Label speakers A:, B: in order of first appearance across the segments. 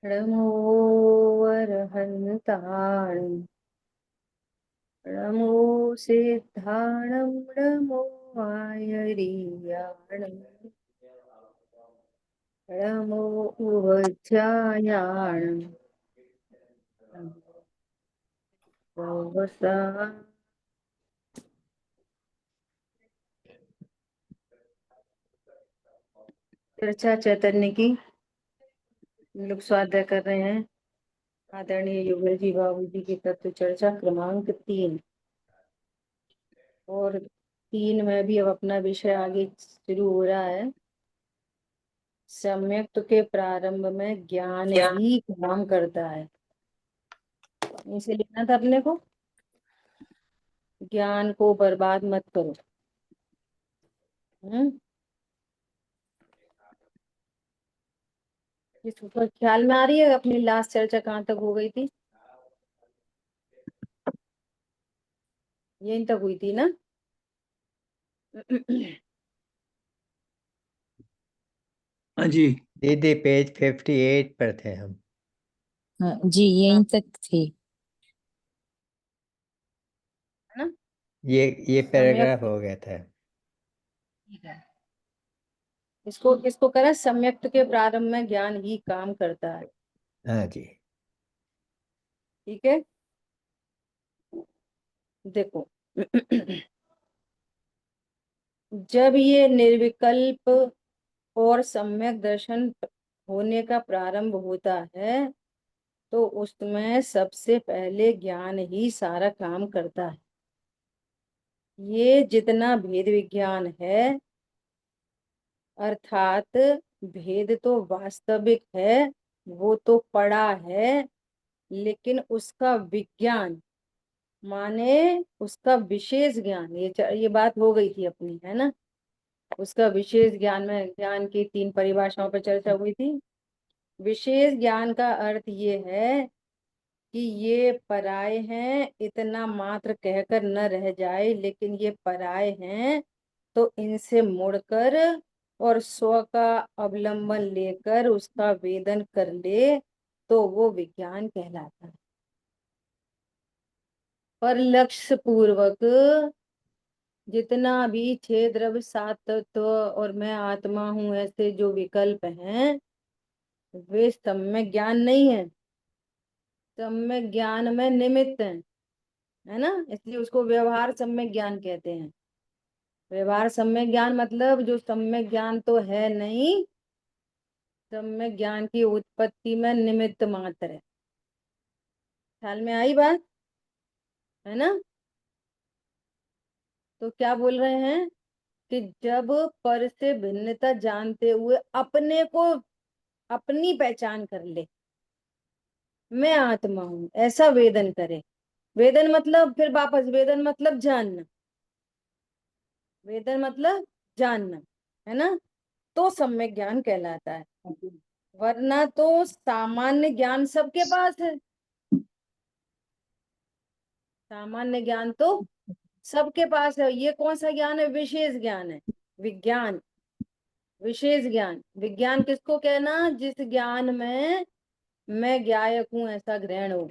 A: नमो अर्हन्ताणं नमो सिद्धाणं नमो आयर्याणं नमो उवध्यायाणं नमो वसा। चर्चा चैतन्य की हम लोग स्वाध्याय कर रहे हैं। आदरणीय युगल जी बाबू जी की तत्व चर्चा क्रमांक 3 और 3 में भी अब अपना विषय आगे शुरू हो रहा है। सम्यक्त के प्रारंभ में ज्ञान ही काम करता है। इसे लिखना था अपने को, ज्ञान को बर्बाद मत करो। हम्म, इस ऊपर ख्याल में आ रही है अपनी लास्ट चर्चा कहाँ तक हो गई थी? यहीं तक हुई थी ना?
B: हाँ जी।
C: दीदी पेज 58 पर थे हम।
D: हाँ जी, यहीं तक थी।
A: है ना?
C: ये पैराग्राफ हो गया था।
A: ठीक है, इसको इसको करें, सम्यक्त के प्रारंभ में ज्ञान ही काम करता है।
C: हाँ जी।
A: ठीक है, देखो। जब ये निर्विकल्प और सम्यक दर्शन होने का प्रारंभ होता है तो उसमें सबसे पहले ज्ञान ही सारा काम करता है। ये जितना भेद विज्ञान है, अर्थात भेद तो वास्तविक है, वो तो पड़ा है, लेकिन उसका विज्ञान माने उसका विशेष ज्ञान, ये बात हो गई थी अपनी, है ना? उसका विशेष ज्ञान में ज्ञान की 3 परिभाषाओं पर चर्चा हुई थी। विशेष ज्ञान का अर्थ ये है कि ये पराये हैं इतना मात्र कहकर न रह जाए, लेकिन ये पराये हैं तो इनसे मुड़कर और स्व का अवलंबन लेकर उसका वेदन कर ले तो वो विज्ञान कहलाता है। पर लक्ष्य पूर्वक जितना भी 6 द्रव्य 7 तत्व और मैं आत्मा हूं ऐसे जो विकल्प हैं, वे सम्यक ज्ञान नहीं है, सम्यक ज्ञान में निमित्त है ना? इसलिए उसको व्यवहार सम्यक ज्ञान कहते हैं। व्यवहार सम्यक ज्ञान मतलब जो सम्यक ज्ञान तो है नहीं, सम्यक ज्ञान की उत्पत्ति में निमित्त मात्र है। ख्याल में आई बात, है ना? तो क्या बोल रहे हैं कि जब पर से भिन्नता जानते हुए अपने को, अपनी पहचान कर ले, मैं आत्मा हूं, ऐसा वेदन करे। वेदन मतलब, फिर वापस वेदन मतलब जानना, वेदन मतलब जानना, है ना? तो सम्यक ज्ञान कहलाता है। वरना तो सामान्य ज्ञान सबके पास है, सामान्य ज्ञान तो सबके पास है। ये कौन सा ज्ञान है? विशेष ज्ञान है, विज्ञान। विशेष ज्ञान, विज्ञान किसको कहना? जिस ज्ञान में मैं ज्ञायक हूं ऐसा ग्रहण हो।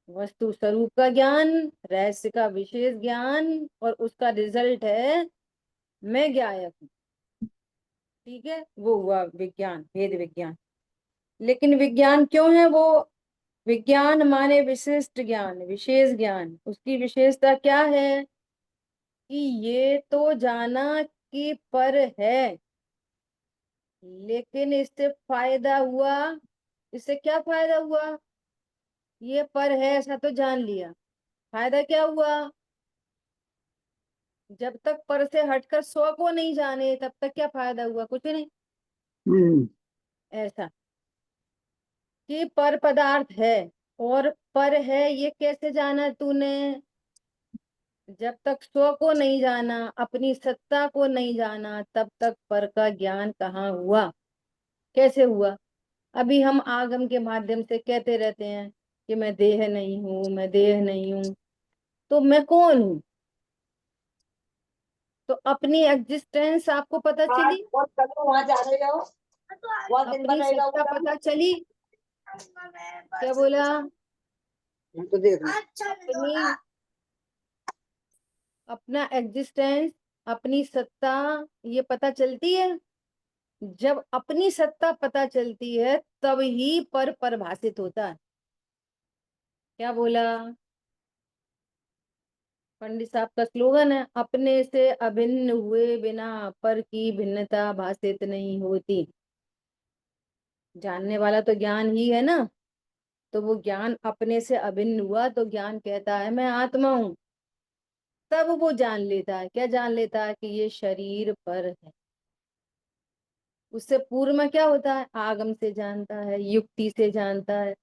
A: वस्तु स्वरूप का ज्ञान, रहस्य का विशेष ज्ञान, और उसका रिजल्ट है मैं ज्ञायक हूं। ठीक है, वो हुआ विज्ञान, भेद विज्ञान। लेकिन विज्ञान क्यों है वो? विज्ञान माने विशिष्ट ज्ञान, विशेष ज्ञान। उसकी विशेषता क्या है? कि ये तो जाना कि पर है, लेकिन इससे फायदा हुआ। इससे क्या फायदा हुआ? ये पर है ऐसा तो जान लिया, फायदा क्या हुआ? जब तक पर से हटकर स्व को नहीं जाने तब तक क्या फायदा हुआ? कुछ नहीं। ऐसा कि पर पदार्थ है और पर है, ये कैसे जाना तूने? जब तक स्व को नहीं जाना, अपनी सत्ता को नहीं जाना, तब तक पर का ज्ञान कहाँ हुआ? कैसे हुआ? अभी हम आगम के माध्यम से कहते रहते हैं कि मैं देह नहीं हूं, मैं देह नहीं हूं। तो मैं कौन हूं? तो अपनी एग्जिस्टेंस आपको पता चली?
E: वहां जा रहे हो?
A: अपनी सत्ता पता चली, क्या बोला? अपनी अपना एग्जिस्टेंस, अपनी सत्ता ये पता चलती है। जब अपनी सत्ता पता चलती है तब ही पर परिभाषित होता है। क्या बोला? पंडित साहब का स्लोगन है, अपने से अभिन्न हुए बिना पर की भिन्नता भाषित नहीं होती। जानने वाला तो ज्ञान ही है ना, तो वो ज्ञान अपने से अभिन्न हुआ तो ज्ञान कहता है मैं आत्मा हूं। तब वो जान लेता है, क्या जान लेता है? कि ये शरीर पर है। उससे पूर्व में क्या होता है? आगम से जानता है, युक्ति से जानता है,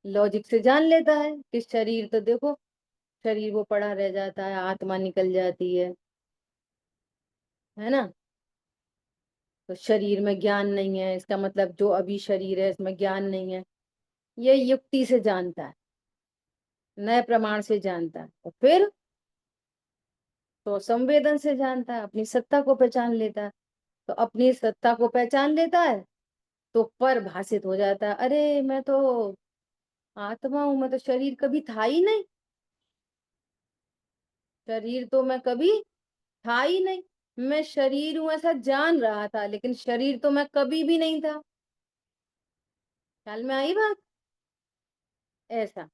A: लॉजिक से जान लेता है कि शरीर तो देखो, शरीर वो पड़ा रह जाता है, आत्मा निकल जाती है ना। तो शरीर में ज्ञान नहीं है, इसका मतलब जो अभी शरीर है इसमें ज्ञान नहीं है। ये युक्ति से जानता है, नए प्रमाण से जानता है। और फिर तो संवेदन से जानता है, अपनी सत्ता को पहचान लेता है। तो अपनी सत्ता को पहचान लेता है तो पर भाषित हो जाता है, अरे मैं तो आत्मा हूं, मैं तो शरीर कभी था ही नहीं। शरीर तो मैं कभी था ही नहीं। मैं शरीर हूं ऐसा जान रहा था, लेकिन शरीर तो मैं कभी भी नहीं था। ख्याल में आई बात? ऐसा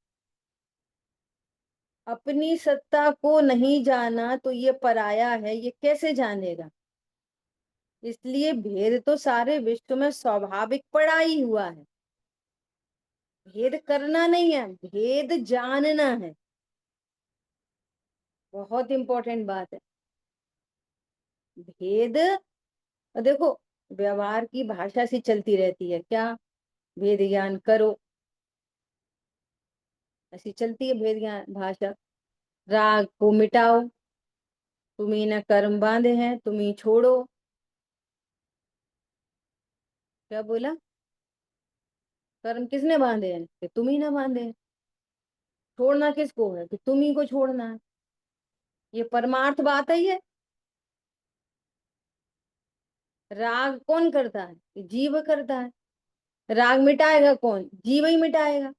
A: अपनी सत्ता को नहीं जाना तो ये पराया है, ये कैसे जानेगा? इसलिए भेद तो सारे विश्व में स्वाभाविक पड़ा ही हुआ है। भेद करना नहीं है, भेद जानना है। बहुत इंपॉर्टेंट बात है भेद। देखो, व्यवहार की भाषा सी चलती रहती है, क्या? भेद ज्ञान करो, ऐसी चलती है भेद ज्ञान भाषा। राग को मिटाओ, तुम्ही न कर्म बांधे हैं, तुम्ही छोड़ो। क्या बोला? कर्म किसने बांधे हैं? कि तुम ही ना बांधे हैं। छोड़ना किसको है? कि तुम ही को छोड़ना है। ये परमार्थ बात है ये। राग कौन करता है? कि जीव करता है। राग मिटाएगा कौन? जीव ही मिटाएगा।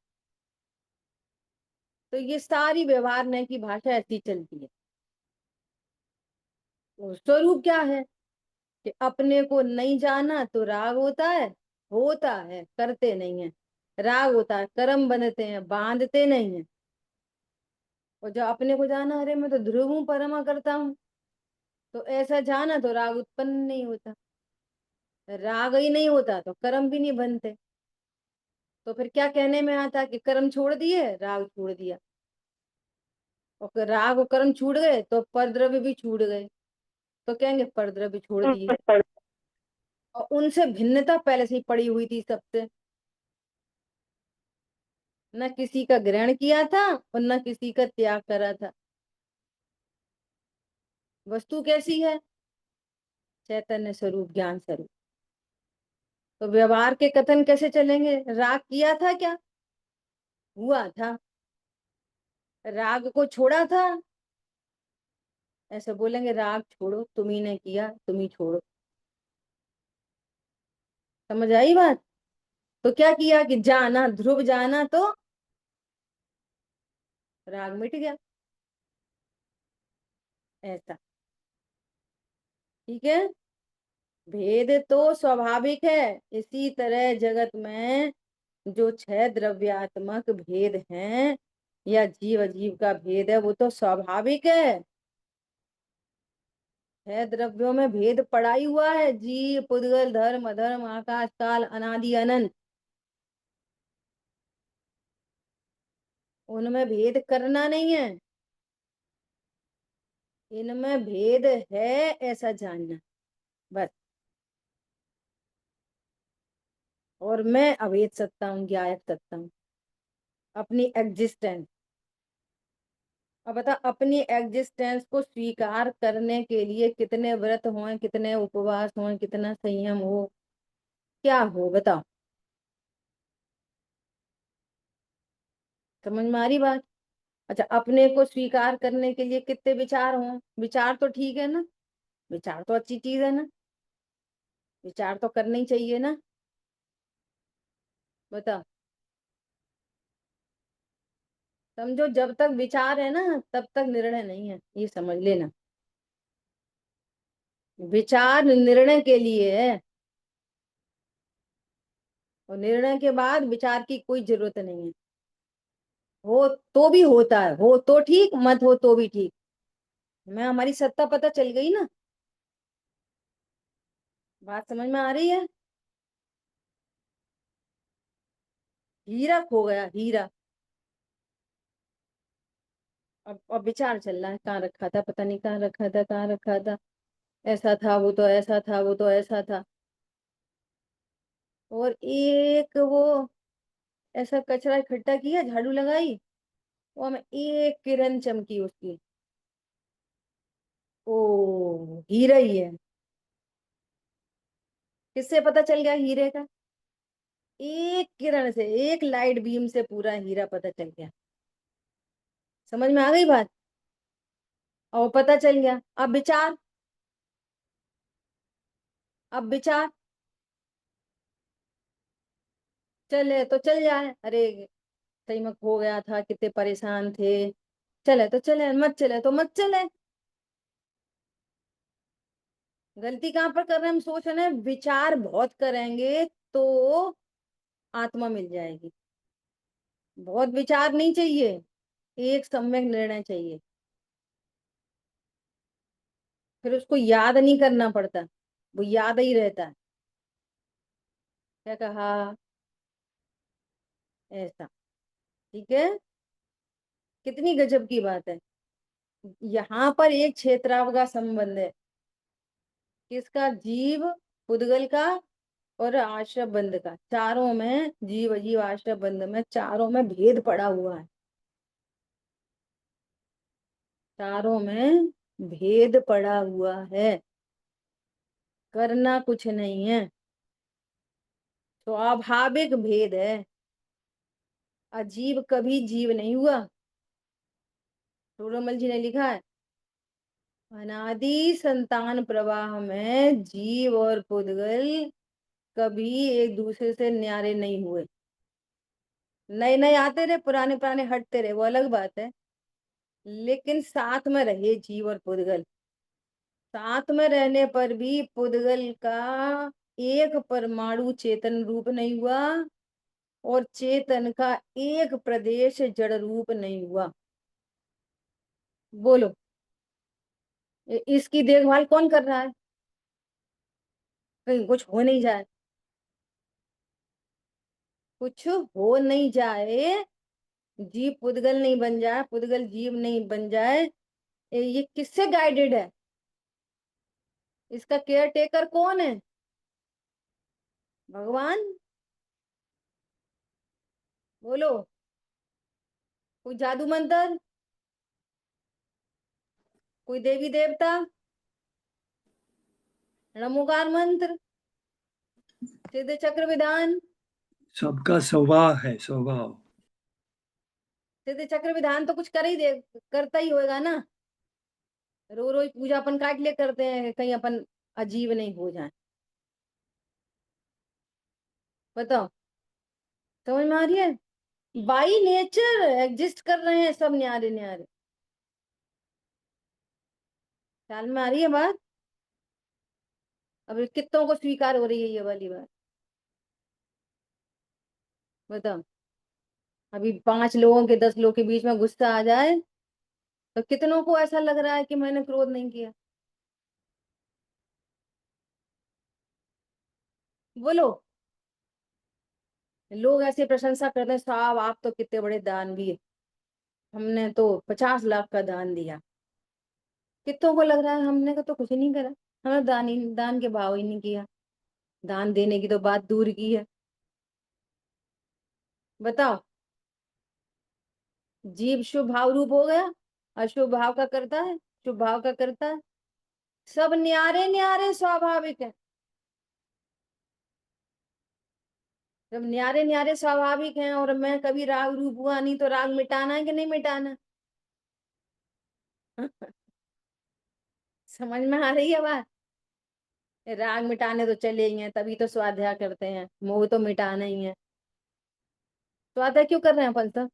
A: तो ये सारी व्यवहार में की भाषा ऐसी चलती है। तो स्वरूप क्या है? कि अपने को नहीं जाना तो राग होता है, करते नहीं है। राग होता है, कर्म बनते हैं, बांधते नहीं है। और जब अपने को जाना, अरे मैं तो ध्रुव हूं, परमा करता हूँ, तो ऐसा जाना तो राग उत्पन्न नहीं होता। राग ही नहीं होता तो कर्म भी नहीं बनते। तो फिर क्या कहने में आता? कि कर्म छोड़ दिए, राग छोड़ दिया। और राग और कर्म छूट गए तो परद्रव्य भी छूट गए, तो कहेंगे परद्रव्य छोड़ दिए। और उनसे भिन्नता पहले से ही पड़ी हुई थी सबसे। न किसी का ग्रहण किया था और न किसी का त्याग करा था। वस्तु कैसी है? चैतन्य स्वरूप, ज्ञान स्वरूप। तो व्यवहार के कथन कैसे चलेंगे? राग किया था क्या? हुआ था। राग को छोड़ा था? ऐसे बोलेंगे राग छोड़ो, तुम्ही ने किया, तुम ही छोड़ो। समझ आई बात? तो क्या किया? कि जाना, ध्रुव जाना तो राग मिट गया। ऐसा, ठीक है। भेद तो स्वाभाविक है। इसी तरह जगत में जो छह द्रव्यात्मक भेद हैं या जीव अजीव का भेद है, वो तो स्वाभाविक है। छह द्रव्यों में भेद पड़ा ही हुआ है, जीव, पुद्गल, धर्म, अधर्म, आकाश, काल, अनादि, अनंत। उनमें भेद करना नहीं है, इनमें भेद है ऐसा जानना, बस। और मैं अभेद सत्ता हूँ, ज्ञायक सत्ता हूँ, अपनी एग्जिस्टेंस। अब बता, अपनी एग्जिस्टेंस को स्वीकार करने के लिए कितने व्रत हों, कितने उपवास हों, कितना संयम हो, क्या हो, बताओ। समझ में आ रही बात? अच्छा, अपने को स्वीकार करने के लिए कितने विचार हों? विचार तो ठीक है ना, विचार तो अच्छी चीज है ना। विचार तो करना ही चाहिए ना। बताओ। समझो, जब तक विचार है ना तब तक निर्णय नहीं है, ये समझ लेना। विचार निर्णय के लिए है, और निर्णय के बाद विचार की कोई जरूरत नहीं है। हो तो भी होता है, हो तो ठीक, मत हो तो भी ठीक। मैं हमारी सत्ता पता चल गई ना। बात समझ में आ रही है? हीरा खो गया, हीरा। अब विचार चल रहा है, कहाँ रखा था, पता नहीं कहाँ रखा था, कहाँ रखा था। ऐसा था, वो तो ऐसा था, वो तो ऐसा था। और एक वो ऐसा कचरा इकट्ठा किया, झाड़ू लगाई, वो हमें एक किरण चमकी उसकी। ओ, हीरा ही है। किससे पता चल गया हीरे का? एक किरण से, एक लाइट बीम से पूरा हीरा पता चल गया। समझ में आ गई बात? और पता चल गया। अब विचार, अब विचार चले तो चल जाए, अरे सही में खो गया था, कितने परेशान थे। चले तो चले, मत चले तो मत चले। गलती कहाँ पर कर रहे हैं हम? सोच रहे हैं विचार बहुत करेंगे तो आत्मा मिल जाएगी। बहुत विचार नहीं चाहिए, एक सम्यक निर्णय चाहिए। फिर उसको याद नहीं करना पड़ता, वो याद ही रहता है। क्या कहा? ऐसा। ठीक है। कितनी गजब की बात है। यहाँ पर एक क्षेत्राव का संबंध है। किसका? जीव, पुद्गल का, और आश्रय बंध का। चारों में, जीव अजीव आश्रय बंध में, चारों में भेद पड़ा हुआ है। चारों में भेद पड़ा हुआ है। करना कुछ नहीं है, स्वाभाविक भेद है। अजीब कभी जीव नहीं हुआ। टोडरमल जी ने लिखा है, अनादि संतान प्रवाह में जीव और पुद्गल कभी एक दूसरे से न्यारे नहीं हुए। नए नए आते रहे, पुराने पुराने हटते रहे, वो अलग बात है। लेकिन साथ में रहे जीव और पुद्गल। साथ में रहने पर भी पुद्गल का एक परमाणु चेतन रूप नहीं हुआ, और चेतन का एक प्रदेश जड़ रूप नहीं हुआ। बोलो, इसकी देखभाल कौन कर रहा है? कहीं कुछ हो नहीं जाए, कुछ हो नहीं जाए, जीव पुद्गल नहीं बन जाए, पुद्गल जीव नहीं बन जाए। ये किससे गाइडेड है? इसका केयर टेकर कौन है? भगवान। बोलो, कोई जादू मंतर, कोई देवी देवता, नमोकार मंत्र, सिद्ध चक्र विधान।
B: सबका स्वभाव है, स्वभाव।
A: सिद्ध चक्र विधान तो कुछ कर ही दे, करता ही होगा ना। रोज रोज पूजा अपन काट लिए करते हैं, कहीं अपन अजीब नहीं हो जाए। बताओ, समझ में आ रही है? बाई नेचर एग्जिस्ट कर रहे हैं सब न्यारे न्यारे। ख्याल में आ रही है बात? अब कितनों को स्वीकार हो रही है ये वाली बात? बताओ। अभी 5 लोगों के 10 लोगों के बीच में गुस्सा आ जाए तो कितनों को ऐसा लग रहा है कि मैंने क्रोध नहीं किया? बोलो। लोग ऐसे प्रशंसा करते हैं, साहब आप तो कितने बड़े दानवीर, हमने तो 50 लाख का दान दिया। कितनों को लग रहा है हमने का तो कुछ नहीं करा, हमने दान के भाव ही नहीं किया, दान देने की तो बात दूर की है। बताओ। जीव शुभ भाव रूप हो गया, अशुभ भाव का करता है, शुभ भाव का करता है। सब न्यारे न्यारे स्वाभाविक है। जब न्यारे न्यारे स्वाभाविक हैं, और मैं कभी राग रूप हुआ नहीं, तो राग मिटाना है कि नहीं मिटाना? समझ में आ रही है बात? राग मिटाने तो चले ही हैं, तभी तो स्वाध्याय करते हैं, मोह तो मिटाना ही है। स्वाध्याय क्यों कर रहे हैं अपन सब?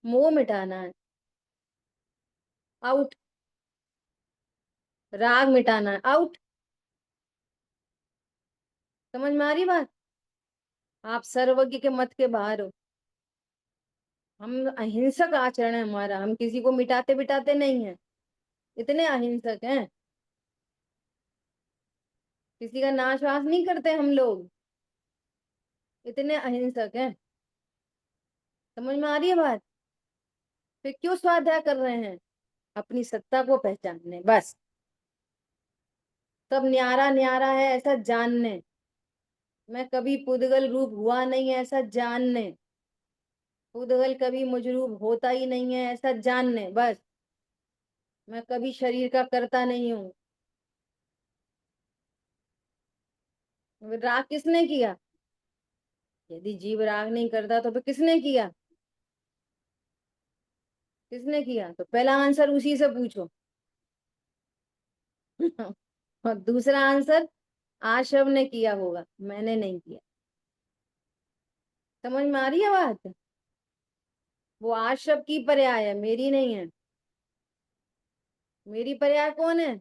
A: मोह मिटाना है। आउट। राग मिटाना है। आउट। समझ में आ रही बात? आप सर्वज्ञ के मत के बाहर हो। हम अहिंसक आचरण है हमारा, हम किसी को मिटाते बिटाते नहीं है, इतने अहिंसक हैं। किसी का नाश वास नहीं करते हम लोग, इतने अहिंसक हैं। समझ में आ रही है बात? फिर क्यों स्वाध्याय कर रहे हैं? अपनी सत्ता को पहचानने, बस। सब न्यारा न्यारा है ऐसा जानने, मैं कभी पुद्गल रूप हुआ नहीं है ऐसा जानने, पुद्गल कभी मुझ रूप होता ही नहीं है ऐसा जानने, बस। मैं कभी शरीर का करता नहीं हूँ। राग किसने किया? यदि जीव राग नहीं करता तो फिर किसने किया? किसने किया? तो पहला आंसर उसी से पूछो। और दूसरा आंसर आशव ने किया होगा, मैंने नहीं किया। समझ में आ रही है बात? वो आशव की पर्याय है, मेरी नहीं है। मेरी पर्याय कौन है?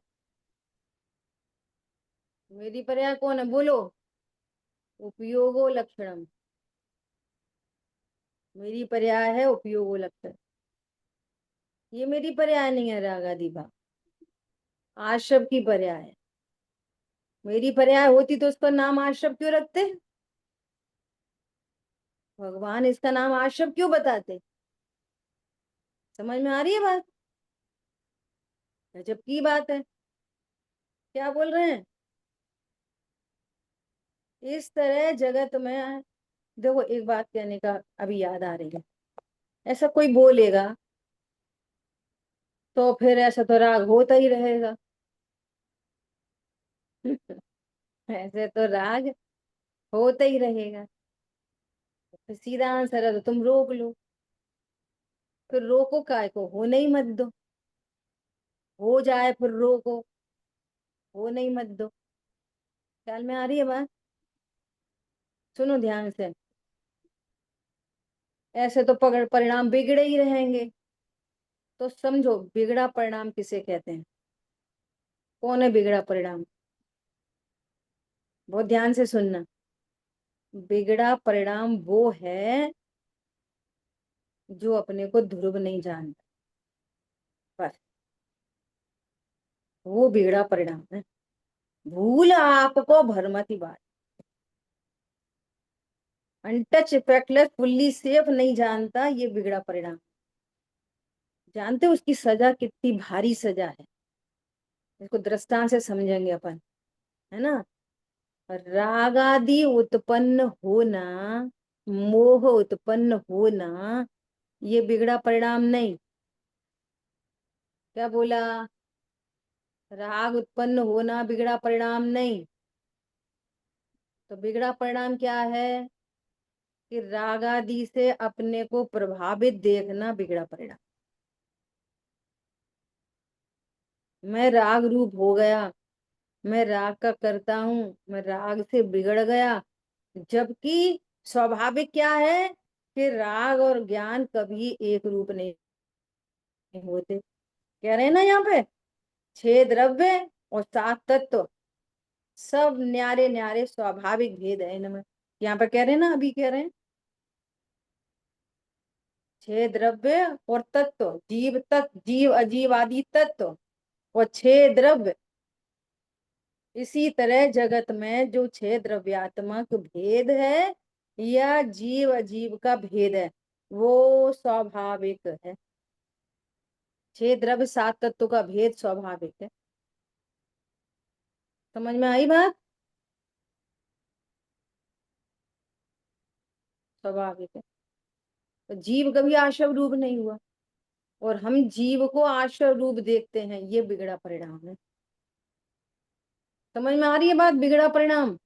A: मेरी पर्याय कौन है बोलो? उपयोगो लक्षणम। मेरी पर्याय है उपयोगो लक्षण। ये मेरी पर्याय नहीं है रागादि भाव, आशव की पर्याय है। मेरी पर्याय होती तो उसका नाम आशव क्यों रखते? भगवान इसका नाम आशव क्यों बताते? समझ में आ रही है बात? गजब की बात है। क्या बोल रहे हैं? इस तरह जगत में देखो, एक बात कहने का अभी याद आ रही है। ऐसा कोई बोलेगा तो फिर ऐसा तो राग होता ही रहेगा। ऐसे तो राग होता ही रहेगा। फिर सीधा आंसर है तो तुम रोक लो। फिर रोको काय को, होने ही मत दो। हो जाए फिर रोको, होने ही मत दो। ख्याल में आ रही है बात? सुनो ध्यान से। ऐसे तो पकड़ परिणाम बिगड़े ही रहेंगे। तो समझो बिगड़ा परिणाम किसे कहते हैं? कौन है बिगड़ा परिणाम? बहुत ध्यान से सुनना। बिगड़ा परिणाम वो है जो अपने को ध्रुव नहीं जानता, बस। वो बिगड़ा परिणाम है। भूल आपको भरमती बात, अनटच इफेक्टलेस फुल्ली सेफ नहीं जानता, ये बिगड़ा परिणाम। जानते हो उसकी सजा कितनी भारी सजा है? इसको दृष्टांत से समझेंगे अपन, है ना। रागादि उत्पन्न होना, मोह उत्पन्न होना, ये बिगड़ा परिणाम नहीं। क्या बोला? राग उत्पन्न होना बिगड़ा परिणाम नहीं। तो बिगड़ा परिणाम क्या है? कि राग आदि से अपने को प्रभावित देखना बिगड़ा परिणाम। मैं राग रूप हो गया, मैं राग का करता हूं, मैं राग से बिगड़ गया। जबकि स्वाभाविक क्या है कि राग और ज्ञान कभी एक रूप नहीं होते। कह रहे हैं ना यहाँ पे, छह द्रव्य और सात तत्व, सब न्यारे न्यारे स्वाभाविक भेद है इनमें। यहाँ पे कह रहे हैं ना, अभी कह रहे हैं छह द्रव्य और तत्व, जीव तत्व, जीव अजीव आदि तत्व और छह द्रव्य। इसी तरह जगत में जो छह द्रव्यात्मक भेद है या जीव अजीव का भेद है, वो स्वाभाविक है। छह द्रव्य सात तत्व का भेद स्वाभाविक है। समझ में आई बात? स्वाभाविक है। तो जीव कभी आशव रूप नहीं हुआ, और हम जीव को आशव रूप देखते हैं, ये बिगड़ा परिणाम है। समझ में आ रही है बात? बिगड़ा परिणाम।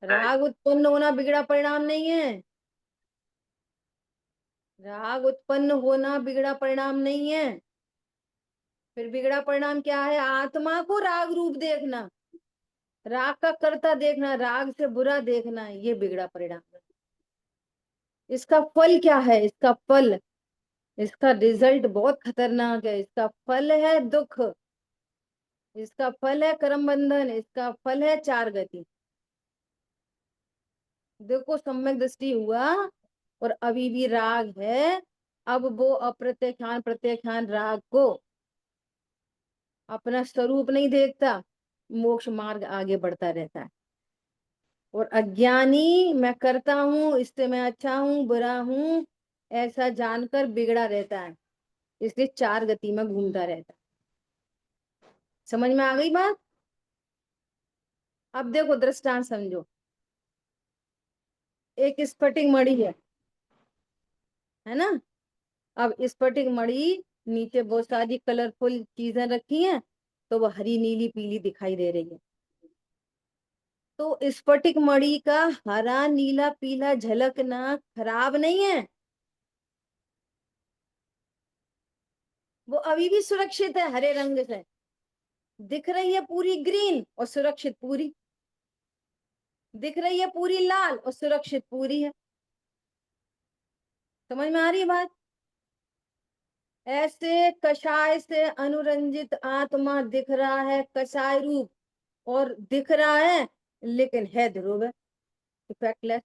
A: राग उत्पन्न होना बिगड़ा परिणाम नहीं है। राग उत्पन्न होना बिगड़ा परिणाम नहीं है। फिर बिगड़ा परिणाम क्या है? आत्मा को राग रूप देखना। राग का कर्ता देखना, राग से बुरा देखना, ये बिगड़ा परिणाम है। इसका फल क्या है? इसका फल, इसका रिजल्ट बहुत खतरनाक है। इसका फल है दुख, इसका फल है कर्म बंधन, इसका फल है चार गति। देखो सम्यक दृष्टि हुआ और अभी भी राग है। अब वो अप्रत्याख्यान प्रत्याख्यान राग को अपना स्वरूप नहीं देखता, मोक्ष मार्ग आगे बढ़ता रहता है। और अज्ञानी मैं करता हूँ, इससे मैं अच्छा हूँ बुरा हूँ ऐसा जानकर बिगड़ा रहता है, इसलिए चार गति में घूमता रहता है। समझ में आ गई बात? अब देखो दृष्टांत समझो। एक स्फटिक मणि है ना। अब स्फटिक मणि नीचे बहुत सारी कलरफुल चीजें रखी हैं, तो वो हरी नीली पीली दिखाई दे रही है। तो स्फटिक मणि का हरा नीला पीला झलकना खराब नहीं है, वो अभी भी सुरक्षित है। हरे रंग से दिख रही है पूरी ग्रीन और सुरक्षित पूरी, दिख रही है पूरी लाल और सुरक्षित पूरी है। समझ में आ रही है बात? ऐसे कषाय से अनुरंजित आत्मा दिख रहा है कषाय रूप, और दिख रहा है लेकिन है ध्रुव, इफेक्टलेस।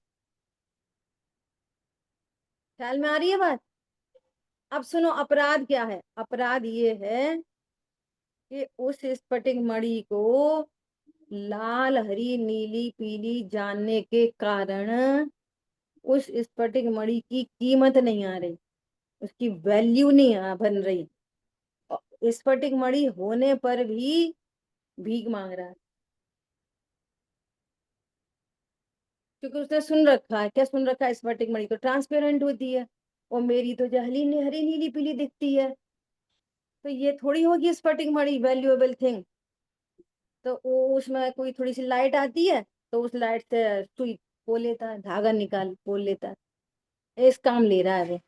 A: ख्याल में आ रही है बात? अब सुनो अपराध क्या है। अपराध ये है कि उस स्फटिक मणि को लाल हरी नीली पीली जानने के कारण उस स्फटिक मणि की कीमत नहीं आ रही, उसकी वैल्यू नहीं बन रही। स्फटिक मणि होने पर भी भीख मांग रहा है, क्योंकि उसने सुन रखा है। क्या सुन रखा है? स्फटिक मणि तो ट्रांसपेरेंट होती है और मेरी तो जहली हरी नीली पीली दिखती है, तो ये थोड़ी होगी स्फटिक मणि वैल्यूएबल थिंग। तो वो उसमें कोई थोड़ी सी लाइट आती है तो उस लाइट से सुई पोल लेता है, धागा निकाल पोल लेता है, इस काम ले रहा है वो।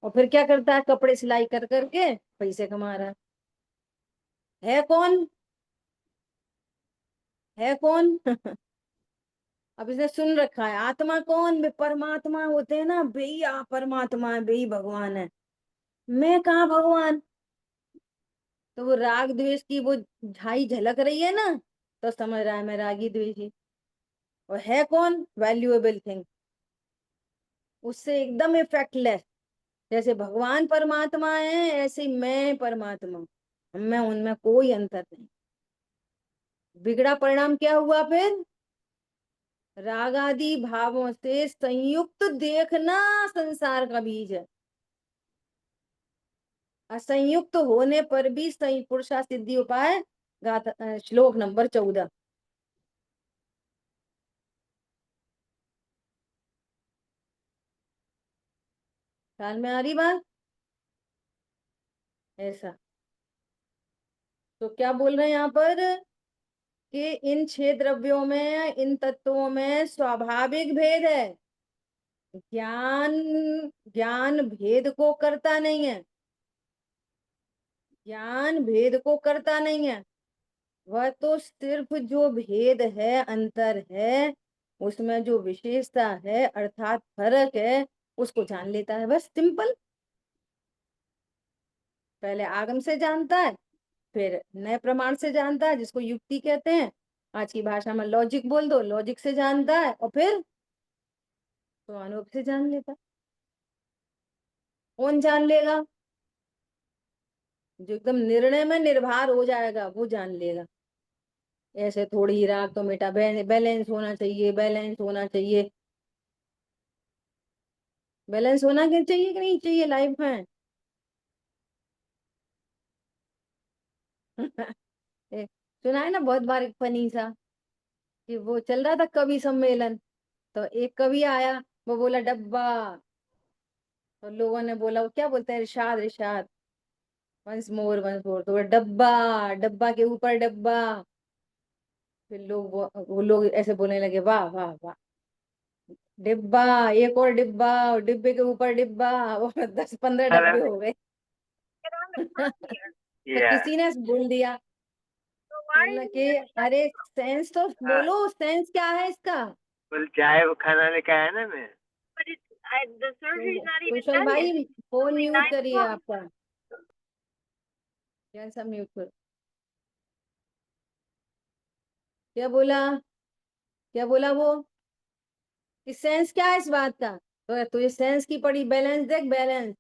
A: और फिर क्या करता है? कपड़े सिलाई कर करके पैसे कमा रहा है कौन? है कौन? अब इसने सुन रखा है आत्मा कौन? वे परमात्मा होते हैं ना, भैया परमात्मा है, भई भगवान है। मैं कहाँ भगवान? तो वो राग द्वेष की वो झाई झलक रही है ना, तो समझ रहा है मैं रागी द्वेषी। और है कौन? वैल्यूएबल थिंग, उससे एकदम इफेक्टलेस। जैसे भगवान परमात्मा है ऐसे ही मैं परमात्मा हूं, मैं उनमें कोई अंतर नहीं। बिगड़ा परिणाम क्या हुआ फिर? राग आदि भावों से संयुक्त देखना संसार का बीज है। असंयुक्त होने पर भी पुरुषा सिद्धि उपाय गाथा श्लोक नंबर 14। ख्याल में आ रही बात? ऐसा तो क्या बोल रहे हैं यहाँ पर कि इन 6 द्रव्यों में, इन तत्वों में स्वाभाविक भेद है। ज्ञान, ज्ञान भेद को करता नहीं है, ज्ञान भेद को करता नहीं है। वह तो सिर्फ जो भेद है, अंतर है, उसमें जो विशेषता है अर्थात फर्क है, उसको जान लेता है, बस सिंपल। पहले आगम से जानता है, फिर नए प्रमाण से जानता है जिसको युक्ति कहते हैं, आज की भाषा में लॉजिक बोल दो, लॉजिक से जानता है, और फिर तो अनुभव से जान लेता है। कौन जान लेगा? जो एकदम निर्णय में निर्भर हो जाएगा वो जान लेगा। ऐसे थोड़ी ही राग तो बेटा बैलेंस होना चाहिए, बैलेंस होना चाहिए। बैलेंस होना क्या चाहिए कि नहीं चाहिए लाइफ में? सुना है ना बहुत बार एक फनी सा, कि वो चल रहा था कवि सम्मेलन, तो एक कवि आया, वो बोला डब्बा, तो लोगों ने बोला वो क्या बोलते हैं, इरशाद इरशाद, वंस मोर, तो वो डब्बा, डब्बा के ऊपर डब्बा। फिर लोग वो लोग ऐसे बोलने लगे वाह वाह वाह, डिब्बा, एक और डिब्बा, और डिब्बे के ऊपर डिब्बा, और 10-15 डब्बे हो गए। तो
E: Yeah.
A: किसी ने बोल दिया बोलना कि अरे सेंस तो बोलो, सेंस क्या है इसका?
E: बोल चाय वो खाना लेके आया ना मैं।
A: कुशल भाई फोन म्यूट करिए आपका। कैसा म्यूट कर? क्या बोला? क्या बोला वो? कि सेंस क्या है इस बात का? तो तुझे सेंस की पड़ी, बैलेंस देख बैलेंस।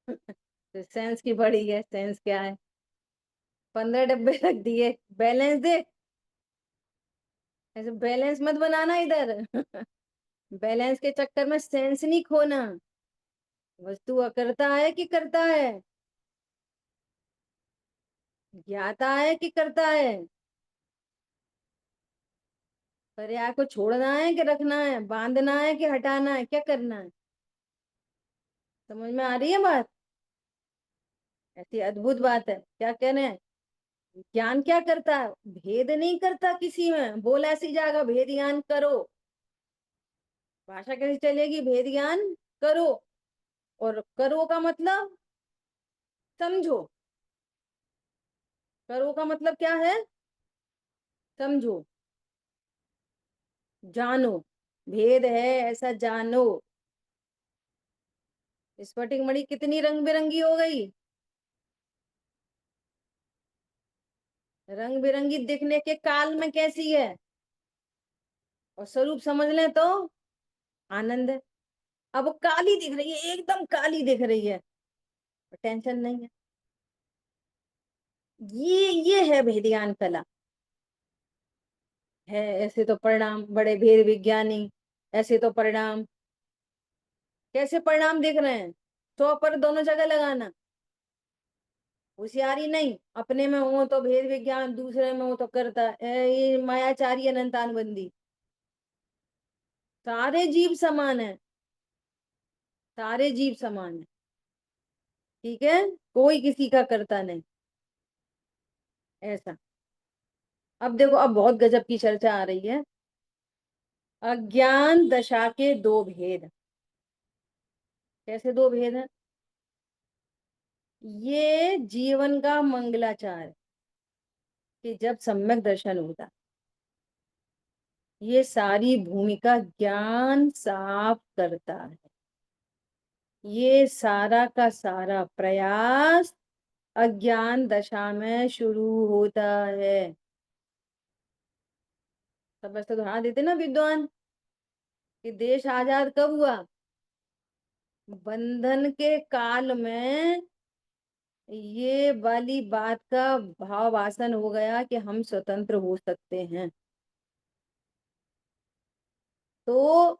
A: तो सेंस की पड़ी है, सेंस क्या है? 15 डब्बे रख दिए, बैलेंस देख। ऐसे बैलेंस मत बनाना इधर। बैलेंस के चक्कर में सेंस नहीं खोना। वस्तु अकर्ता है कि करता है? ज्ञाता है कि करता है? पर्याय को छोड़ना है कि रखना है? बांधना है कि हटाना है? क्या करना है? समझ में आ रही है बात? ऐसी अद्भुत बात है। क्या कहने हैं? ज्ञान क्या करता है? भेद नहीं करता किसी में। बोल ऐसी जगह भेद ज्ञान करो। भाषा कैसी चलेगी? भेद ज्ञान करो। और करो का मतलब समझो। करो का मतलब क्या है? समझो, जानो। भेद है ऐसा जानो। स्फटिक मणि कितनी रंग बिरंगी हो गई। रंग बिरंगी दिखने के काल में कैसी है, और स्वरूप समझ ले तो आनंद है। अब वो काली दिख रही है, एकदम काली दिख रही है, टेंशन नहीं है। ये है भेदियान कला। है ऐसे तो परिणाम बड़े भेद विज्ञानी। ऐसे तो परिणाम, कैसे परिणाम दिख रहे हैं? 100 पर दोनों जगह लगाना। होशियारी नहीं, अपने में हो तो भेद विज्ञान, दूसरे में हो तो करता ये मायाचारी अनंतान बंदी। सारे जीव समान है, सारे जीव समान है। ठीक है, कोई किसी का करता नहीं ऐसा। अब देखो, अब बहुत गजब की चर्चा आ रही है। अज्ञान दशा के दो भेद। कैसे दो भेद हैं? ये जीवन का मंगलाचार है कि जब सम्यक दर्शन होता, ये सारी भूमिका ज्ञान साफ करता है। ये सारा का सारा प्रयास अज्ञान दशा में शुरू होता है। सब ऐसे दोहरा देते ना विद्वान कि देश आजाद कब हुआ? बंधन के काल में ये वाली बात का भाव आसन हो गया कि हम स्वतंत्र हो सकते हैं। तो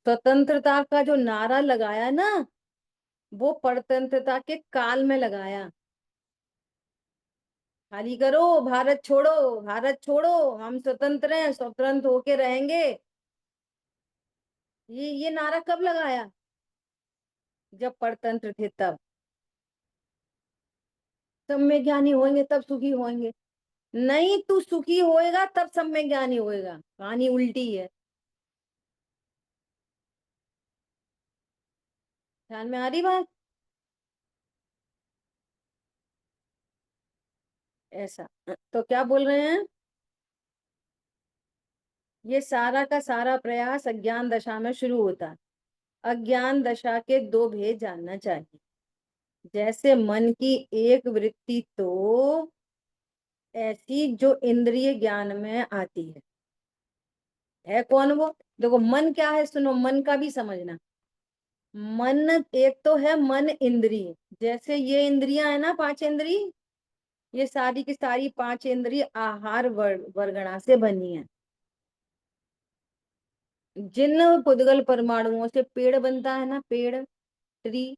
A: स्वतंत्रता का जो नारा लगाया ना, वो परतंत्रता के काल में लगाया। खाली करो, भारत छोड़ो, भारत छोड़ो, हम स्वतंत्र हैं, स्वतंत्र होके रहेंगे। ये नारा कब लगाया? जब परतंत्र थे तब। सब में ज्ञानी होंगे तब सुखी होंगे। नहीं, तू सुखी होएगा तब सब में ज्ञानी होएगा। कहानी उल्टी है। ध्यान में आ रही बात? ऐसा तो क्या बोल रहे हैं? ये सारा का सारा प्रयास अज्ञान दशा में शुरू होता है। अज्ञान दशा के दो भेद जानना चाहिए। जैसे मन की एक वृत्ति तो ऐसी जो इंद्रिय ज्ञान में आती है कौन वो? देखो मन क्या है, सुनो, मन का भी समझना। मन एक तो है मन इंद्रिय। जैसे ये इंद्रियां है ना, पांच इंद्रिय, ये सारी की सारी पांच इंद्रिय आहार वर्गणा से बनी है। जिन पुद्गल परमाणुओं से पेड़ बनता है ना, पेड़, ट्री,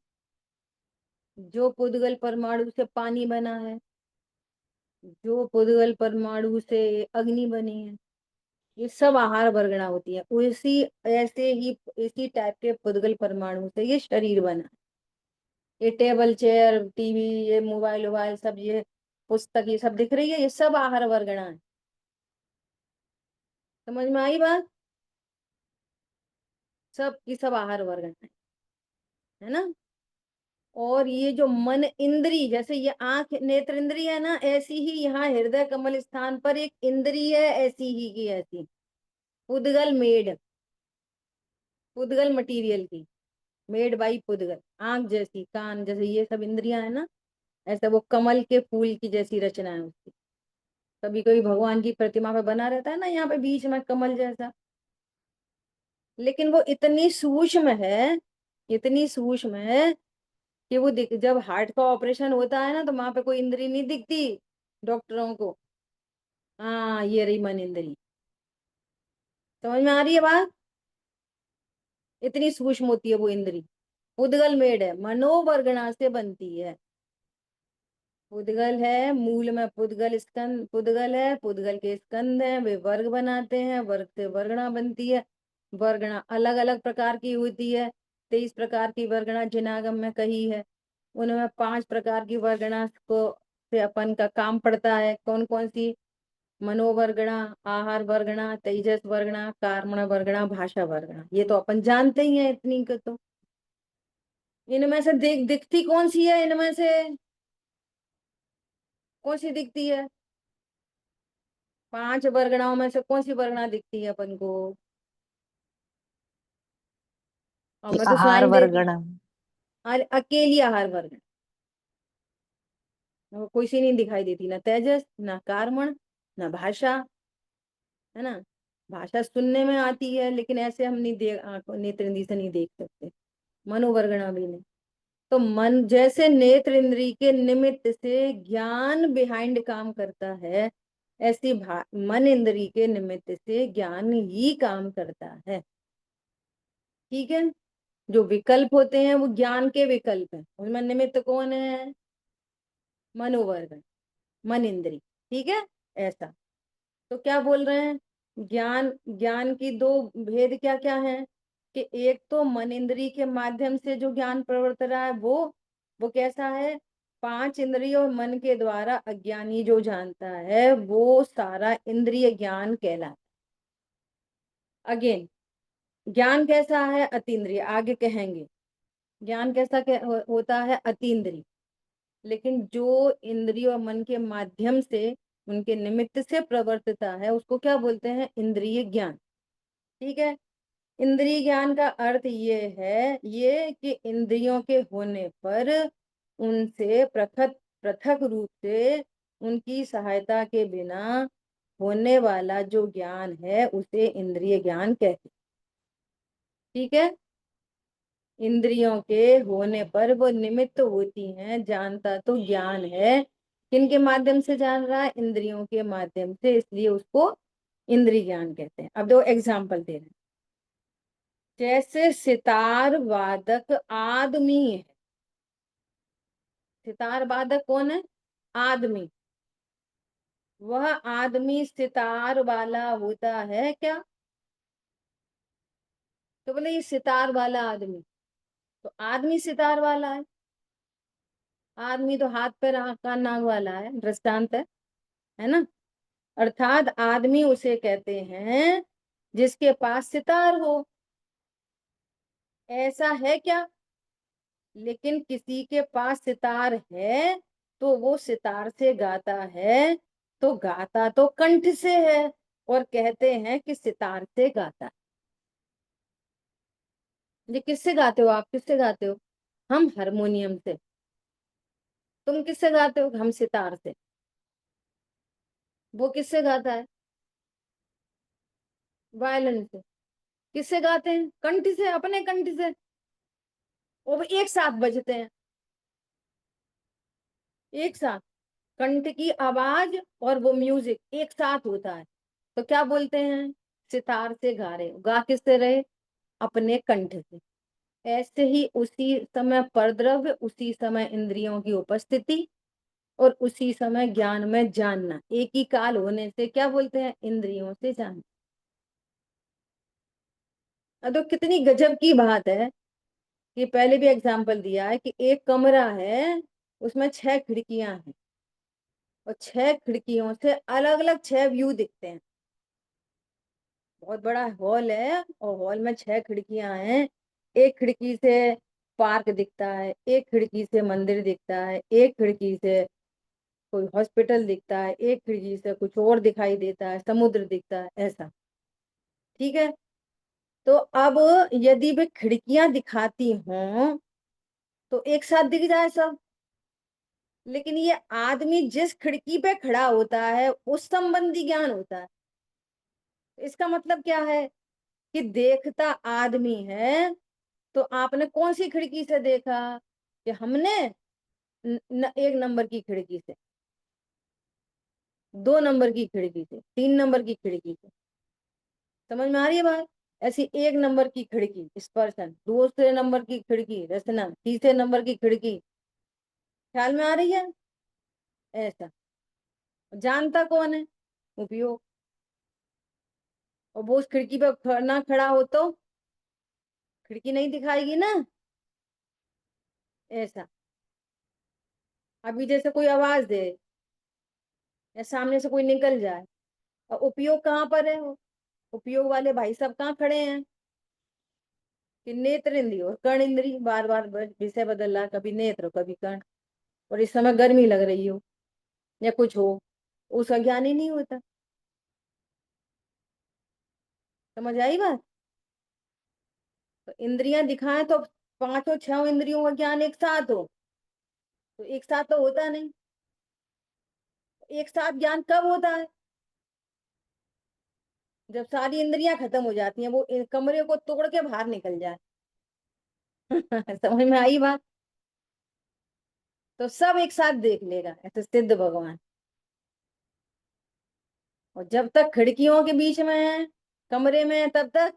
A: जो पुद्गल परमाणु से पानी बना है, जो पुद्गल परमाणु से अग्नि बनी है, ये सब आहार वर्गणा होती है। उसी ऐसे ही इसी टाइप के पुद्गल परमाणु से ये शरीर बना। ये टेबल चेयर टीवी, ये मोबाइल वोबाइल सब, ये पुस्तक, ये सब दिख रही है, ये सब आहार वर्गणा है। समझ में आई बात? सब की सब आहार वर्गणा है ना? और ये जो मन इंद्री, जैसे ये आंख नेत्र इंद्री है ना, ऐसी ही यहाँ हृदय कमल स्थान पर एक इंद्री है, ऐसी ही की ऐसी, पुद्गल मेड, पुद्गल मटीरियल की, मेड बाई पुद्गल। आंख जैसी, कान जैसे, ये सब इंद्रियां है ना, ऐसा वो कमल के फूल की जैसी रचना है उसकी। कभी कभी भगवान की प्रतिमा पे बना रहता है ना यहाँ पे बीच में कमल जैसा, लेकिन वो इतनी सूक्ष्म है, इतनी सूक्ष्म है कि वो जब हार्ट का ऑपरेशन होता है ना, तो वहां पे कोई इंद्री नहीं दिखती डॉक्टरों को। हाँ, ये रही मन इंद्री। समझ में आ रही है बात? इतनी सूक्ष्म होती है वो इंद्री। पुद्गल मेड है, मनोवर्गणा से बनती है। पुद्गल है, मूल में पुद्गल स्कंद, पुद्गल है, पुद्गल के स्कंद है, वे वर्ग बनाते हैं, वर्ग से वर्गणा बनती है। वर्गणा अलग अलग प्रकार की होती है, 23 प्रकार की वर्गणा जिनागम में कही है। उनमें 5 प्रकार की वर्गणा को से अपन का काम पड़ता है। कौन कौन सी? मनोवर्गणा, आहार वर्गणा, तेजस वर्गणा, कार्मण वर्गणा, भाषा वर्गणा। ये तो अपन जानते ही हैं इतनी को तो। इनमें से दिखती कौन सी है? इनमें से कौन सी दिखती है? 5 वर्गणाओं में से कौन सी वर्गणा दिखती है अपन को? और
D: ये
A: मैं तो
D: आहार
A: स्वाइन देती,
D: वर्गण।
A: अरे अकेली आहार वर्गण, वो कोई सी नहीं दिखाई देती, ना तेजस, ना कार्मण, ना भाषा, है ना। भाषा सुनने में आती है, लेकिन ऐसे हम नहीं देख, नेत्र इंद्री से नहीं देख सकते। मनोवर्गणा भी नहीं। तो मन जैसे नेत्र इंद्री के निमित्त से ज्ञान बिहाइंड काम करता है, ऐसी मन इंद्री के निमित्त से ज्ञान ही काम करता है। ठीक है। जो विकल्प होते हैं वो ज्ञान के विकल्प हैं, उसमें निमित्त कौन है? मनोवर्गण, मन इंद्री। ठीक है। ऐसा। तो क्या बोल रहे हैं? ज्ञान, ज्ञान की दो भेद क्या क्या है? कि एक तो मन इंद्री के माध्यम से जो ज्ञान प्रवर्त रहा है, वो कैसा है? 5 इंद्रियों और मन के द्वारा अज्ञानी जो जानता है, वो सारा इंद्रिय ज्ञान कहलाता है। अगेन, ज्ञान कैसा है? अतीन्द्रिय। आगे कहेंगे ज्ञान कैसा होता है? अतीन्द्रिय। लेकिन जो इंद्रिय और मन के माध्यम से, उनके निमित्त से प्रवर्तता है, उसको क्या बोलते हैं? इंद्रिय ज्ञान। ठीक है। इंद्रिय ज्ञान का अर्थ ये कि इंद्रियों के होने पर उनसे पृथक पृथक रूप से, उनकी सहायता के बिना होने वाला जो ज्ञान है, उसे इंद्रिय ज्ञान कहते हैं। ठीक है। इंद्रियों के होने पर वो निमित्त होती हैं, जानता तो ज्ञान है। किनके माध्यम से जान रहा है? इंद्रियों के माध्यम से, इसलिए उसको इंद्रिय ज्ञान कहते हैं। अब दो एग्जाम्पल दे रहे हैं। जैसे सितार वादक आदमी है। सितार वादक कौन है? आदमी। वह आदमी सितार वाला होता है क्या? तो बोले ये सितार वाला आदमी, तो आदमी सितार वाला है? आदमी तो हाथ पैर आंख कान नाक वाला है, दृष्टांत है ना। अर्थात आदमी उसे कहते हैं जिसके पास सितार हो। ऐसा है क्या? लेकिन किसी के पास सितार है, तो वो सितार से गाता है, तो गाता तो कंठ से है, और कहते हैं कि सितार से गाता है। ये किससे गाते हो? आप किससे गाते हो? हम हारमोनियम से। तुम किससे गाते हो? हम सितार से। वो किससे गाता है? वायलिन से। किससे गाते हैं? कंठ से, अपने कंठ से। वो एक साथ बजते हैं, एक साथ। कंठ की आवाज और वो म्यूजिक एक साथ होता है, तो क्या बोलते हैं? सितार से गा रहे हो। गा किससे रहे? अपने कंठ से। ऐसे ही उसी समय परद्रव्य, उसी समय इंद्रियों की उपस्थिति, और उसी समय ज्ञान में जानना, एक ही काल होने से क्या बोलते हैं? इंद्रियों से जानना। अब तो कितनी गजब की बात है कि पहले भी एग्जाम्पल दिया है कि एक कमरा है, उसमें 6 खिड़कियां हैं, और 6 खिड़कियों से अलग अलग 6 व्यू दिखते हैं। बहुत बड़ा हॉल है, और हॉल में 6 खिड़कियां हैं। एक खिड़की से पार्क दिखता है, एक खिड़की से मंदिर दिखता है, एक खिड़की से कोई हॉस्पिटल दिखता है, एक खिड़की से कुछ और दिखाई देता है, समुद्र दिखता है, ऐसा। ठीक है, तो अब यदि वे खिड़कियां दिखाती हों तो एक साथ दिख जाए सब, लेकिन ये आदमी जिस खिड़की पे खड़ा होता है उस संबंधी ज्ञान होता है। इसका मतलब क्या है कि देखता आदमी है, तो आपने कौन सी खिड़की से देखा? कि हमने एक नंबर की खिड़की से, 2 नंबर की खिड़की से, 3 नंबर की खिड़की से। समझ में आ रही है बात? ऐसी 1 नंबर की खिड़की स्पर्शन, दूसरे नंबर की खिड़की रचना, तीसरे नंबर की खिड़की। ख्याल में आ रही है? ऐसा। जानता कौन है? उपयोग। और वो उस खिड़की पे ना खड़ा हो तो खिड़की नहीं दिखाएगी ना, ऐसा। अभी जैसे कोई आवाज दे या सामने से कोई निकल जाए, और उपयोग कहाँ पर है? वो उपयोग वाले भाई साहब कहाँ खड़े हैं? कि नेत्र इंद्रिय और कर्ण इंद्रिय, बार बार विषय बदल रहा, कभी नेत्र कभी कर्ण। और इस समय गर्मी लग रही हो या कुछ हो, उसका ज्ञान ही नहीं होता। समझ आई बात? तो इंद्रियां दिखाएं तो पांचों छह इंद्रियों का ज्ञान एक साथ हो, तो एक साथ तो होता नहीं। एक साथ ज्ञान कब होता है? जब सारी इंद्रियां खत्म हो जाती हैं, वो कमरे को तोड़ के बाहर निकल जाए। समझ में आई बात? तो सब एक साथ देख लेगा, ऐसे सिद्ध भगवान। और जब तक खिड़कियों के बीच में है, कमरे में है, तब तक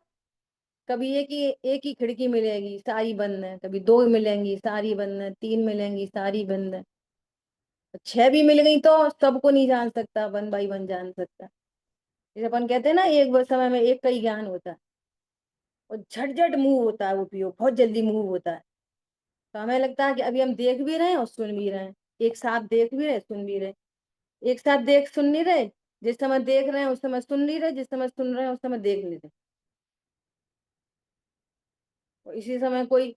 A: कभी एक ही खिड़की मिलेगी, सारी बंद है। कभी 2 मिलेंगी, सारी बंद है। 3 मिलेंगी, सारी बंद है। 6 भी मिल गई तो सबको नहीं जान सकता, 1 बाई 1 जान सकता। जैसे अपन कहते हैं ना, एक समय में एक का ही ज्ञान होता है, और झटझट मूव होता है, उपयोग बहुत जल्दी मूव होता है। तो हमें लगता है कि अभी हम देख भी रहे हैं और सुन भी रहे हैं, एक साथ देख भी रहे, सुन भी रहे। एक साथ देख सुन नहीं रहे, जिस समय देख रहे हैं उस समय सुन नहीं रहे, जिस समय सुन रहे हैं उस समय देख नहीं रहे। और इसी समय कोई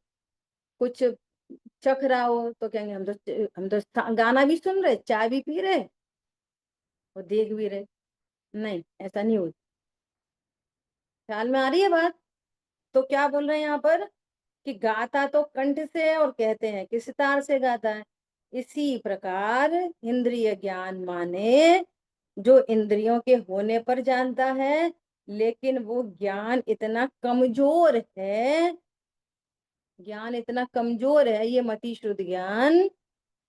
A: कुछ चख रहा हो तो कहेंगे हम तो गाना भी सुन रहे, चाय भी पी रहे और देख भी रहे। नहीं, ऐसा नहीं होता। ख्याल में आ रही है बात? तो क्या बोल रहे हैं यहाँ पर कि गाता तो कंठ से है, और कहते हैं किस तार से गाता है। इसी प्रकार इंद्रिय ज्ञान माने जो इंद्रियों के होने पर जानता है, लेकिन वो ज्ञान इतना कमजोर है, ज्ञान इतना कमजोर है, ये मति शुद्ध ज्ञान,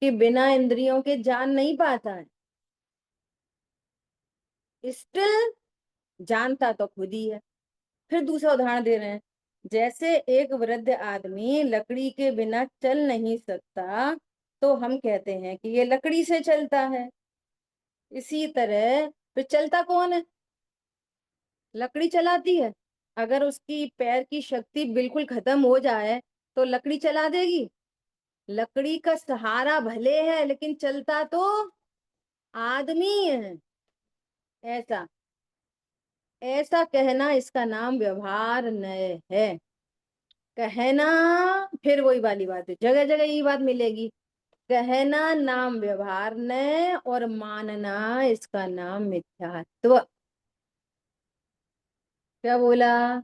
A: कि बिना इंद्रियों के जान नहीं पाता है। स्टिल जानता तो खुद ही है। फिर दूसरा उदाहरण दे रहे हैं। जैसे एक वृद्ध आदमी लकड़ी के बिना चल नहीं सकता, तो हम कहते हैं कि ये लकड़ी से चलता है। इसी तरह फिर चलता कौन है? लकड़ी चलाती है। अगर उसकी पैर की शक्ति बिल्कुल खत्म हो जाए तो लकड़ी चला देगी? लकड़ी का सहारा भले है, लेकिन चलता तो आदमी है। ऐसा ऐसा कहना, इसका नाम व्यवहार नय है। कहना, फिर वही वाली बात है, जगह जगह ये बात मिलेगी। कहना नाम व्यवहार नय, और मानना इसका नाम मिथ्यात्व। क्या बोला?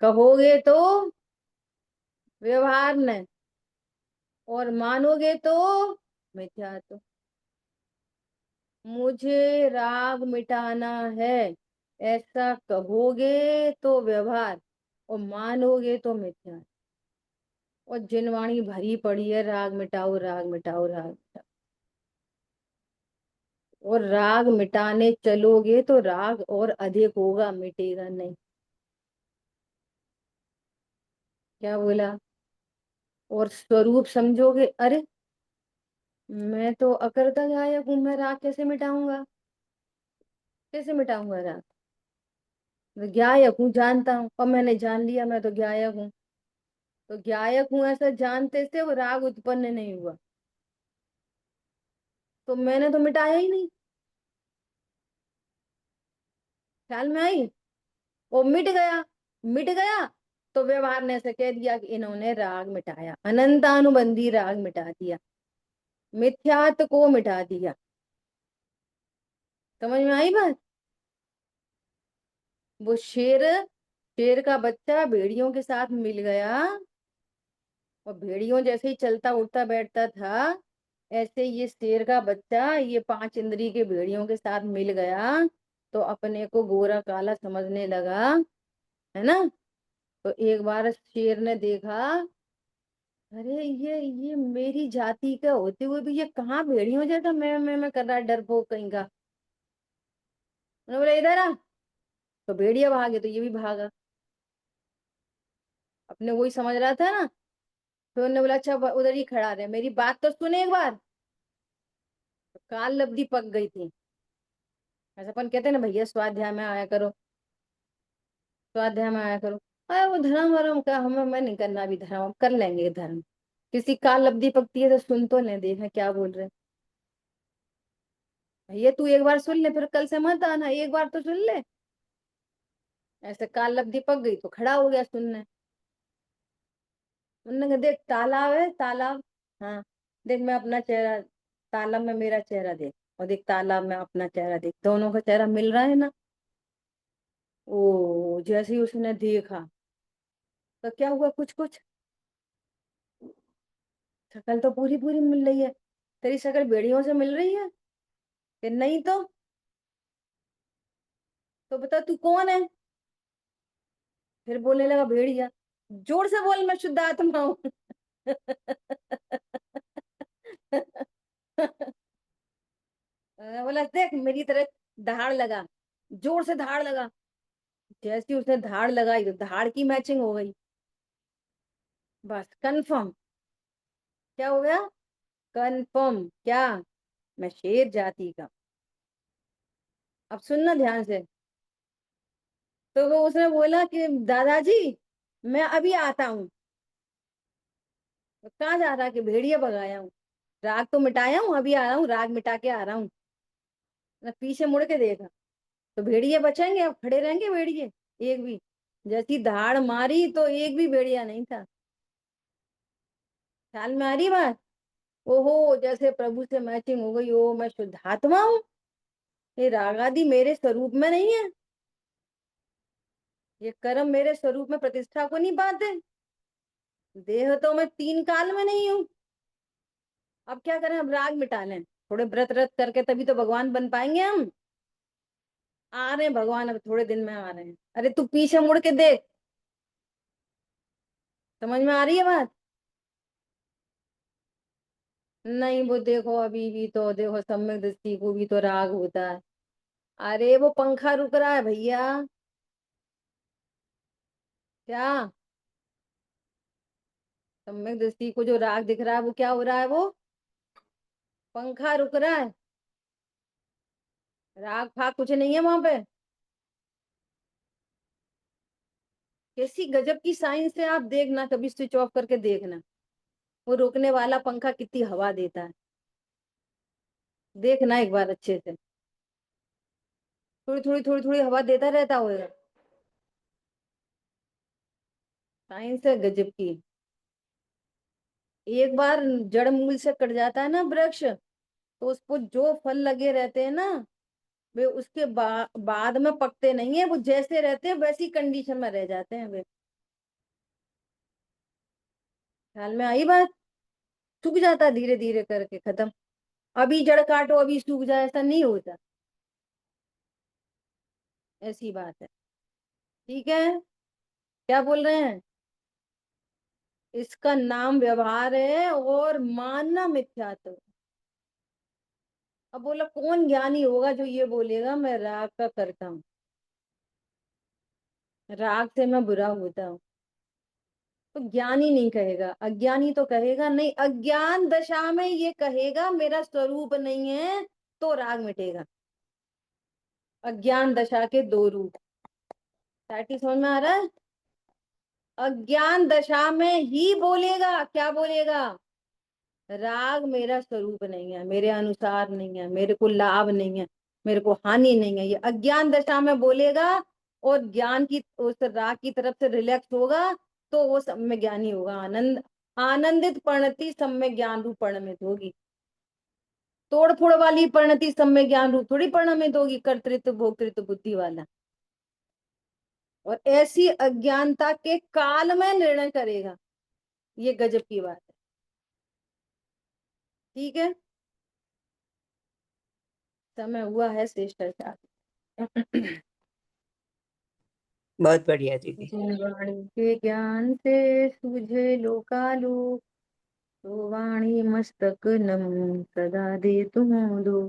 A: कहोगे तो व्यवहार नय, और मानोगे तो मिथ्यात्व। मुझे राग मिटाना है, ऐसा कहोगे तो व्यवहार, और मानोगे तो मिथ्या। और जिनवाणी भरी पड़ी है, राग मिटाओ, राग मिटाओ, राग मिटाओ। और राग मिटाने चलोगे तो राग और अधिक होगा, मिटेगा नहीं। क्या बोला? और स्वरूप समझोगे, अरे मैं तो अकर्ता गायक हूं, मैं राग कैसे मिटाऊंगा? कैसे मिटाऊंगा राग? मैं गायक हूँ, जानता हूँ, और मैंने जान लिया मैं तो गायक हूँ। तो गायक हूं ऐसा जानते से वो राग उत्पन्न नहीं हुआ, तो मैंने तो मिटाया ही नहीं। ख्याल में आई? वो मिट गया, मिट गया। तो व्यवहार ने ऐसे कह दिया कि इन्होंने राग मिटाया, अनंतानुबंधी राग मिटा दिया, मिथ्यात्व को मिटा दिया। समझ में आई बात? वो शेर, शेर का बच्चा भेड़ियों के साथ मिल गया, और भेड़ियों जैसे ही चलता उठता बैठता था, ऐसे ये शेर का बच्चा ये 5 इंद्री के भेड़ियों के साथ मिल गया, तो अपने को गोरा काला समझने लगा, है ना। तो एक बार शेर ने देखा, अरे ये मेरी जाति का होते हुए भी ये कहाँ भेड़ियों जैसा मैं कर रहा है, डरपोक कहीं का। उन्होंने बोला इधर आ, तो भेड़िया भागे तो ये भी भागा, अपने वही समझ रहा था ना। तो उन्होंने बोला अच्छा उधर ही खड़ा रहे, मेरी बात तो सुने एक बार। तो काल लब्धि पक गई थी। ऐसा अपन कहते हैं ना, भैया स्वाध्याय में आया करो, स्वाध्याय में आया करो। अरे वो धर्म वरम का हमें, मैं नहीं करना अभी धर्म, हम कर लेंगे धर्म। किसी काल लब्धि पकती है तो सुन तो ले, देखा क्या बोल रहे हैं। भैया तू एक बार सुन ले, फिर कल से मत आना, एक बार तो सुन ले। ऐसे काल लब्धि पक गई तो खड़ा हो गया सुनने। उन्होंने कहा देख तालाब है, तालाब, हाँ देख मैं अपना चेहरा, तालाब में मेरा चेहरा देख, और देख तालाब में अपना चेहरा देख, दोनों का चेहरा मिल रहा है ना। ओ जैसे ही उसने देखा तो क्या हुआ, कुछ कुछ शक्ल तो पूरी पूरी मिल रही है। तेरी शक्ल भेड़ियों से मिल रही है कि नहीं? तो बता तू कौन है? फिर बोलने लगा भेड़िया। जोर से बोल, मैं शुद्ध आत्मा हूँ। बोला देख मेरी तरह दहाड़ लगा, जोर से दहाड़ लगा। जैसे ही उसने धाड़ लगाई तो धाड़ की मैचिंग हो गई, बस कंफर्म। क्या हो गया? कंफर्म क्या? मैं शेर जाति का। अब सुनना ध्यान से। तो वो उसने बोला कि दादाजी मैं अभी आता हूँ। तो कहाँ जा रहा? कि भेड़िया भगाया हूँ, राग तो मिटाया हूँ, अभी आ रहा हूँ, राग मिटा के आ रहा हूँ। ना पीछे मुड़ के देखा तो भेड़िए बचेंगे? अब खड़े रहेंगे भेड़िए एक भी? जैसी धाड़ मारी तो एक भी भेड़िया नहीं था। ख्याल में आ रही बात? ओहो जैसे प्रभु से मैचिंग हो गई। ओ मैं शुद्धात्मा हूँ, ये राग आदि मेरे स्वरूप में नहीं है, ये कर्म मेरे स्वरूप में प्रतिष्ठा को नहीं पाते, देह तो मैं 3 काल में नहीं हूँ। अब क्या करें? अब राग मिटा लें, थोड़े व्रत व्रत करके तभी तो भगवान बन पाएंगे हम। आ रहे हैं भगवान, अब थोड़े दिन में आ रहे हैं। अरे तू पीछे मुड़ के देख, समझ में आ रही है बात? नहीं वो देखो अभी भी तो देखो, सम्यक दृष्टि को भी तो राग होता है। अरे वो पंखा रुक रहा है भैया। क्या? सम्यक दृष्टि को जो राग दिख रहा है वो क्या हो रहा है? वो पंखा रुक रहा है, राग फाग कुछ नहीं है वहां पे। कैसी गजब की साइंस है, आप देखना कभी, स्विच ऑफ करके देखना वो रुकने वाला पंखा कितनी हवा देता है। देखना एक बार अच्छे से, थोड़ी थोड़ी थोड़ी थोड़ी हवा देता रहता होगा। साइंस है गजब की। एक बार जड़ मूल से कट जाता है ना वृक्ष, तो उसको जो फल लगे रहते हैं ना, वे उसके बाद में पकते नहीं है, वो जैसे रहते हैं वैसी कंडीशन में रह जाते हैं वे। ख्याल में आई बात? सूख जाता है धीरे धीरे करके, खत्म। अभी जड़ काटो अभी सूख जाए, ऐसा नहीं होता। ऐसी बात है। ठीक है, क्या बोल रहे हैं? इसका नाम व्यवहार है और मानना मिथ्यात्व। अब बोला कौन ज्ञानी होगा जो ये बोलेगा मैं राग का करता हूँ, राग से मैं बुरा होता हूँ। तो ज्ञानी नहीं कहेगा, अज्ञानी तो कहेगा नहीं, अज्ञान दशा में ये कहेगा मेरा स्वरूप नहीं है, तो राग मिटेगा। अज्ञान दशा के 2 रूप, टाइटिल समझ में आ रहा है? अज्ञान दशा में ही बोलेगा, क्या बोलेगा? राग मेरा स्वरूप नहीं है, मेरे अनुसार नहीं है, मेरे को लाभ नहीं है, मेरे को हानि नहीं है, ये अज्ञान दशा में बोलेगा। और ज्ञान की उस राग की तरफ से रिलैक्स होगा तो वो सम्य ज्ञानी होगा। आनंदित परिणति सम्य ज्ञान रूप परिणमित होगी। तोड़ फोड़ वाली परिणति सम्य ज्ञान रूप थोड़ी परिणमित होगी, कर्तृत्व भोक्तृत्व बुद्धि वाला। और ऐसी अज्ञानता के काल में निर्णय करेगा, ये गजब की बात है। ठीक है, समय हुआ है श्रेष्ठाचार।
F: बहुत बढ़िया दीदी।
A: जिन वाणी के ज्ञान से सूझे लोकालोक, तो वाणी मस्तक नम सदा दे तुम दो।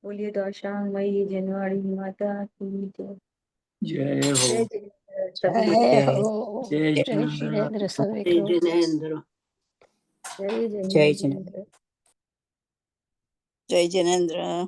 A: बोलिए दौशांगमयी जिनवाणी माता की जय।
B: जय हो।
A: जय जिनेंद्र सभी
D: जय
C: जय
D: हो।
B: जय
D: जय
B: जिनेंद्र।
D: जिनेंद्र सभी
F: जय
D: को।
F: जिनेंद्र।
A: जय
F: जय
A: जिनेंद्र।
F: जय जिनेंद्र।